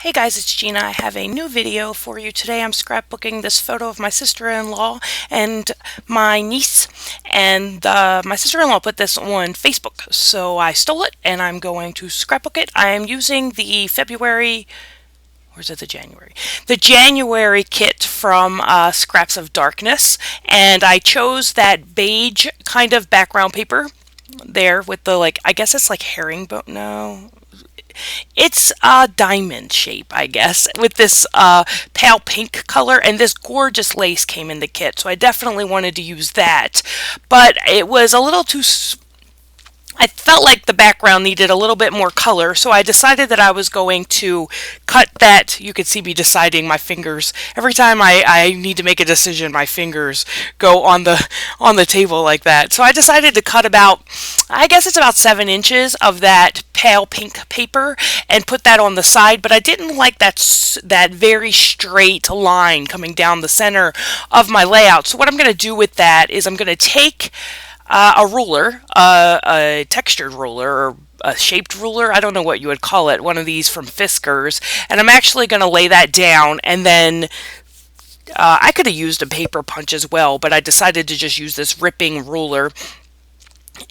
Hey guys, it's Gina. I have a new video for you today. I'm scrapbooking this photo of my sister-in-law and my niece, and my sister-in-law put this on Facebook, so I stole it and I'm going to scrapbook it. I am using the February, or is it the January? The January kit from Scraps of Darkness, and I chose that beige kind of background paper there with the, like, I guess it's like herringbone, no, it's a diamond shape, I guess, with this pale pink color, and this gorgeous lace came in the kit, so I definitely wanted to use that. But it was a little too I felt like the background needed a little bit more color, so I decided that I was going to cut that. You could see me deciding, my fingers. Every time I need to make a decision, my fingers go on the table like that. So I decided to cut about, I guess it's about 7 inches of that pale pink paper and put that on the side, but I didn't like that very straight line coming down the center of my layout. So what I'm going to do with that is I'm going to take a ruler, a textured ruler, or a shaped ruler. I don't know what you would call it. One of these from Fiskars. And I'm actually going to lay that down, and then I could have used a paper punch as well, but I decided to just use this ripping ruler.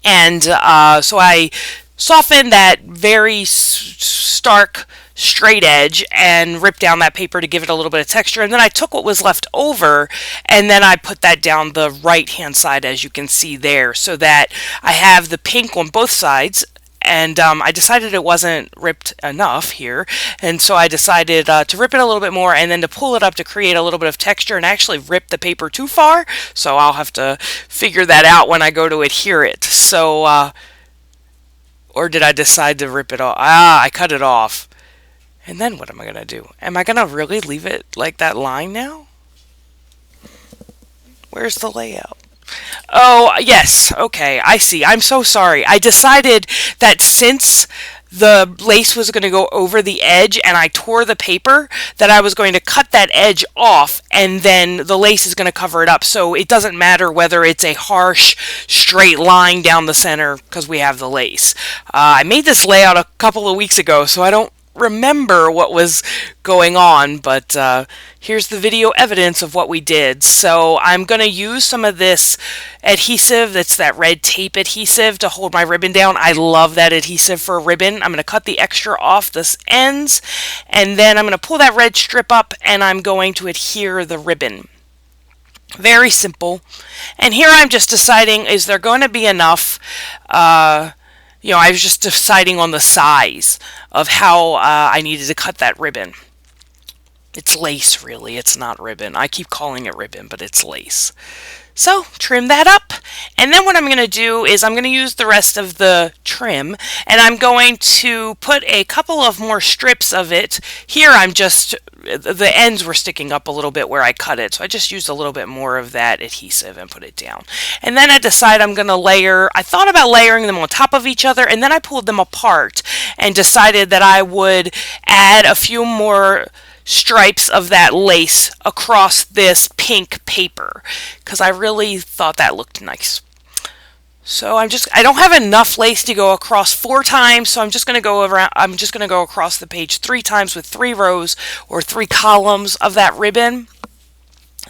And so I softened that very stark straight edge and ripped down that paper to give it a little bit of texture, and then I took what was left over and then I put that down the right hand side, as you can see there, so that I have the pink on both sides. And I decided it wasn't ripped enough here, and so I decided to rip it a little bit more and then to pull it up to create a little bit of texture, and actually rip the paper too far, so I'll have to figure that out when I go to adhere it. So or did I decide to rip it off? I cut it off. And then what am I going to do? Am I going to really leave it like that line now? Where's the layout? Oh, yes. Okay, I see. I'm so sorry. I decided that since the lace was going to go over the edge and I tore the paper, that I was going to cut that edge off and then the lace is going to cover it up. So it doesn't matter whether it's a harsh straight line down the center because we have the lace. I made this layout a couple of weeks ago, so I don't remember what was going on, but here's the video evidence of what we did. So I'm going to use some of this adhesive, that's that red tape adhesive, to hold my ribbon down. I love that adhesive for a ribbon. I'm going to cut the extra off the ends, and then I'm going to pull that red strip up and I'm going to adhere the ribbon. Very simple. And here I'm just deciding, is there going to be enough I was just deciding on the size of how I needed to cut that ribbon. It's lace, really. It's not ribbon. I keep calling it ribbon, but it's lace. So, trim that up. And then what I'm going to do is I'm going to use the rest of the trim, and I'm going to put a couple of more strips of it. Here the ends were sticking up a little bit where I cut it, so I just used a little bit more of that adhesive and put it down. And then I decide I'm going to I thought about layering them on top of each other, and then I pulled them apart and decided that I would add a few more stripes of that lace across this pink paper because I really thought that looked nice. So I don't have enough lace to go across 4 times, so I'm just going to go across the page 3 times with 3 rows or 3 columns of that ribbon,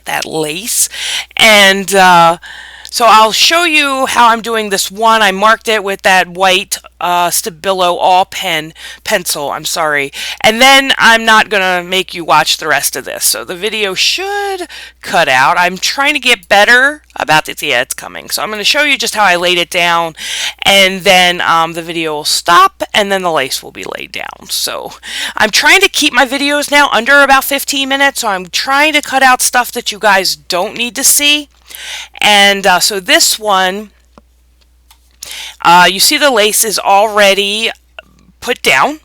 that lace. And so I'll show you how I'm doing this one. I marked it with that white Stabilo all pencil, I'm sorry. And then I'm not going to make you watch the rest of this. So the video should cut out. I'm trying to get better about it. Yeah, it's coming. So I'm going to show you just how I laid it down. And then the video will stop and then the lace will be laid down. So I'm trying to keep my videos now under about 15 minutes. So I'm trying to cut out stuff that you guys don't need to see. And so this one, you see the lace is already put down,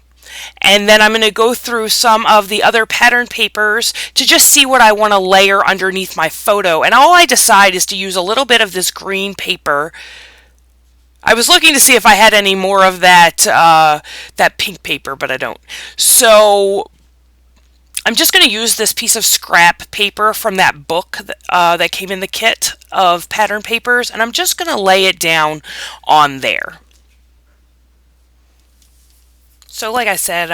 and then I'm going to go through some of the other pattern papers to just see what I want to layer underneath my photo. And all I decide is to use a little bit of this green paper. I was looking to see if I had any more of that pink paper, but I don't. So I'm just going to use this piece of scrap paper from that book that came in the kit of pattern papers, and I'm just going to lay it down on there. So like I said,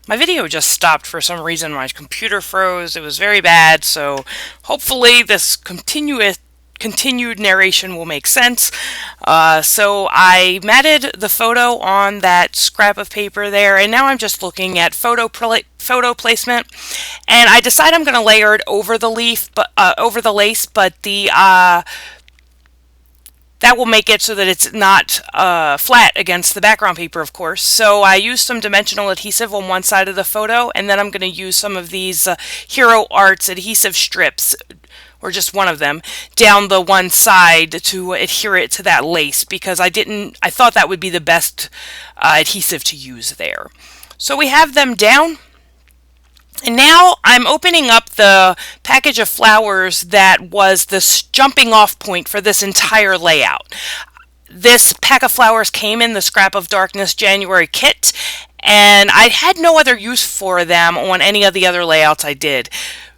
My video just stopped for some reason. My computer froze. It was very bad. So hopefully this continued narration will make sense. So I matted the photo on that scrap of paper there, and now I'm just looking at photo placement. And I decide I'm going to layer it over the leaf, but over the lace, but the that will make it so that it's not flat against the background paper, of course. So I used some dimensional adhesive on one side of the photo, and then I'm going to use some of these Hero Arts adhesive strips, or just one of them, down the one side to adhere it to that lace, because I thought that would be the best adhesive to use there. So we have them down. And now I'm opening up the package of flowers that was the jumping off point for this entire layout. This pack of flowers came in the Scrap of Darkness January kit, and I had no other use for them on any of the other layouts I did.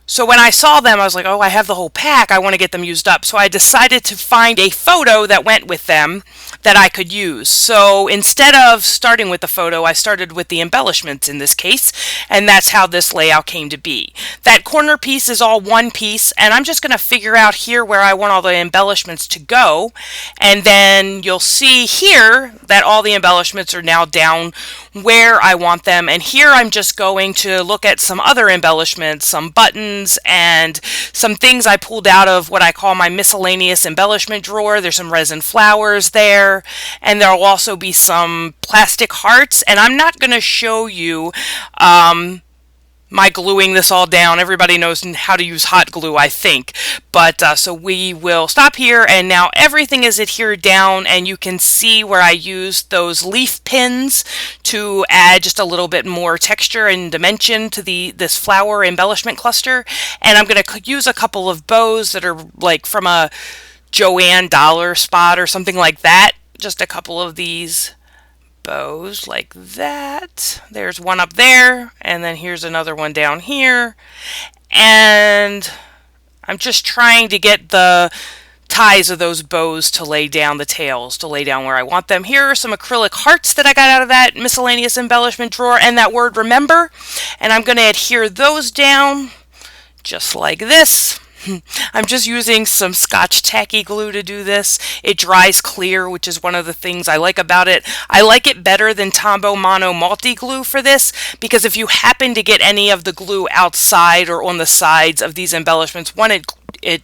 So when I saw them, I was like, oh, I have the whole pack. I want to get them used up. So I decided to find a photo that went with them that I could use. So instead of starting with the photo, I started with the embellishments in this case, and that's how this layout came to be. That corner piece is all one piece, and I'm just going to figure out here where I want all the embellishments to go, and then you'll see here that all the embellishments are now down where I want them, and here I'm just going to look at some other embellishments, some buttons, and some things I pulled out of what I call my miscellaneous embellishment drawer. There's some resin flowers there, and there'll also be some plastic hearts, and I'm not going to show you my gluing this all down. Everybody knows how to use hot glue, I think. But so we will stop here, and now everything is adhered down, and you can see where I used those leaf pins to add just a little bit more texture and dimension to this flower embellishment cluster. And I'm going to use a couple of bows that are like from a Joanne dollar spot or something like that. Just a couple of these bows like that. There's one up there, and then here's another one down here, and I'm just trying to get the ties of those bows to lay down, the tails to lay down where I want them. Here are some acrylic hearts that I got out of that miscellaneous embellishment drawer, and that word remember, and I'm going to adhere those down just like this. I'm just using some Scotch tacky glue to do this. It dries clear, which is one of the things I like about it. I like it better than Tombow Mono Multi Glue for this, because if you happen to get any of the glue outside or on the sides of these embellishments, one, it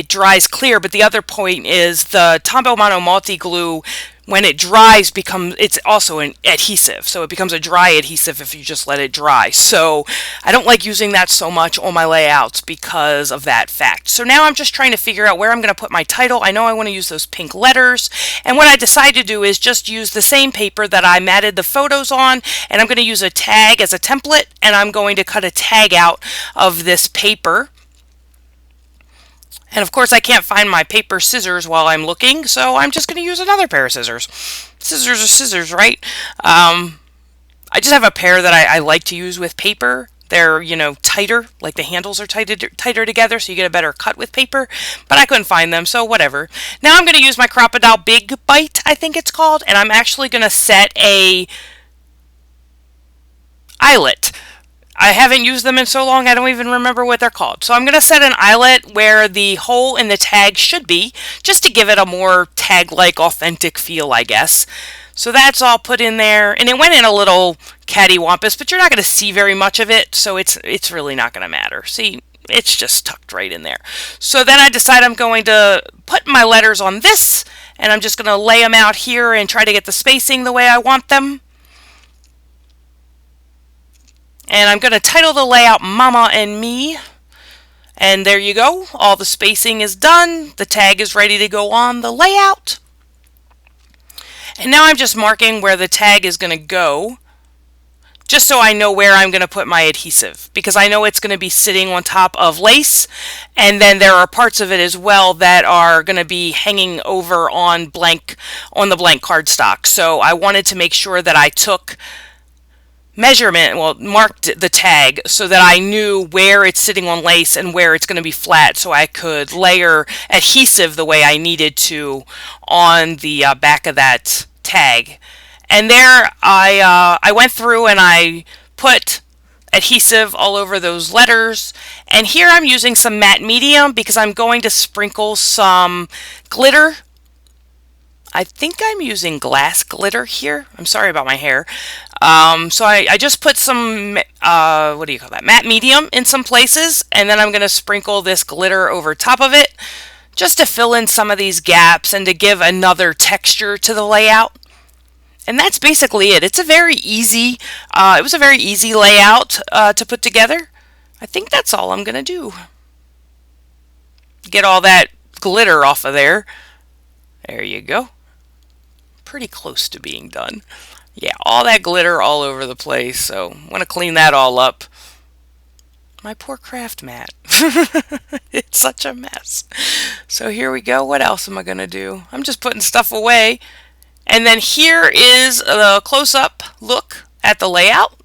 dries clear, but the other point is the Tombow Mono Multi Glue, when it dries, it's also an adhesive, so it becomes a dry adhesive if you just let it dry. So I don't like using that so much on my layouts because of that fact. So now I'm just trying to figure out where I'm going to put my title. I know I want to use those pink letters, and what I decided to do is just use the same paper that I matted the photos on, and I'm going to use a tag as a template, and I'm going to cut a tag out of this paper. And of course I can't find my paper scissors while I'm looking, so I'm just going to use another pair of scissors. Scissors are scissors, right? I just have a pair that I like to use with paper. They're, tighter, like the handles are tighter together, so you get a better cut with paper, but I couldn't find them, so whatever. Now I'm going to use my Crocodile Big Bite, I think it's called, and I'm actually going to set a eyelet. I haven't used them in so long, I don't even remember what they're called. So I'm going to set an eyelet where the hole in the tag should be, just to give it a more tag-like, authentic feel, I guess. So that's all put in there, and it went in a little cattywampus, but you're not going to see very much of it, so it's really not going to matter. See, it's just tucked right in there. So then I decide I'm going to put my letters on this, and I'm just going to lay them out here and try to get the spacing the way I want them. And I'm going to title the layout Mama and Me. And there you go. All the spacing is done. The tag is ready to go on the layout. And now I'm just marking where the tag is going to go, just so I know where I'm going to put my adhesive, because I know it's going to be sitting on top of lace, and then there are parts of it as well that are going to be hanging over on the blank cardstock. So I wanted to make sure that I took marked the tag so that I knew where it's sitting on lace and where it's going to be flat, so I could layer adhesive the way I needed to on the back of that tag. And there I went through and I put adhesive all over those letters. And here I'm using some matte medium because I'm going to sprinkle some glitter. I think I'm using glass glitter here. I'm sorry about my hair. So I just put some, what do you call that, matte medium in some places, and then I'm going to sprinkle this glitter over top of it just to fill in some of these gaps and to give another texture to the layout. And that's basically it. It's a very easy, it was a very easy layout to put together. I think that's all I'm going to do. Get all that glitter off of there. There you go. Pretty close to being done. Yeah, all that glitter all over the place, so I want to clean that all up. My poor craft mat. It's such a mess. So here we go. What else am I going to do? I'm just putting stuff away. And then here is a close-up look at the layout.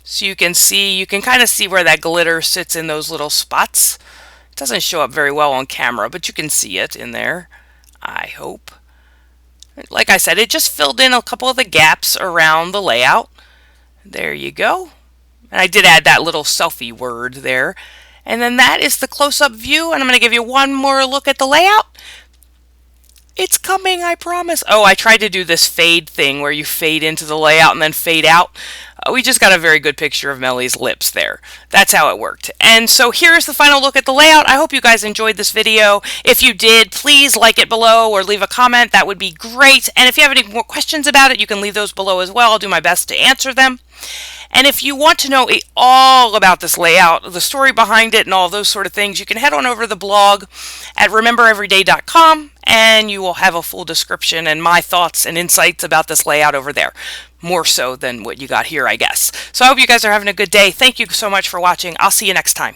So you can kind of see where that glitter sits in those little spots. It doesn't show up very well on camera, but you can see it in there, I hope. Like I said, it just filled in a couple of the gaps around the layout. There you go. And I did add that little selfie word there. And then that is the close-up view, and I'm going to give you one more look at the layout. It's coming, I promise. Oh, I tried to do this fade thing where you fade into the layout and then fade out. We just got a very good picture of Mellie's lips there. That's how it worked. And so here's the final look at the layout. I hope you guys enjoyed this video. If you did, please like it below or leave a comment. That would be great. And if you have any more questions about it, you can leave those below as well. I'll do my best to answer them. And if you want to know all about this layout, the story behind it, and all those sort of things, you can head on over to the blog at remembereveryday.com, and you will have a full description and my thoughts and insights about this layout over there. More so than what you got here, I guess. So I hope you guys are having a good day. Thank you so much for watching. I'll see you next time.